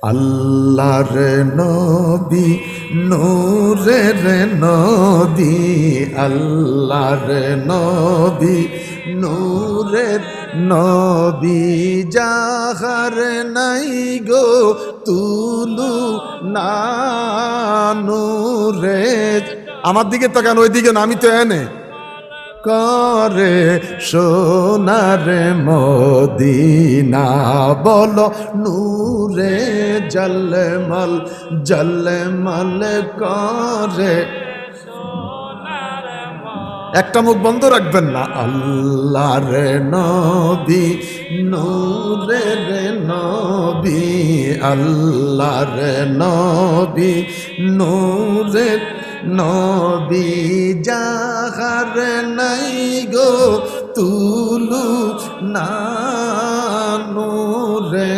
আল্লাহর নবী নূরের নবী, আল্লাহর নবী নূরের নবী, যাহার নাই গো তুলু না নূরে। আমার দিকে তো কেন, ওই দিকে না, আমি তো এনে করে সোনার মদিনা, বলো নূরে জলমল জলমল করে। একটা মুখ বন্ধ রাখবেন না। আল্লাহর নবী নূরের নবী, আল্লাহর নবী নূরের নবী, যাহার নাই গো তুলু না নূরে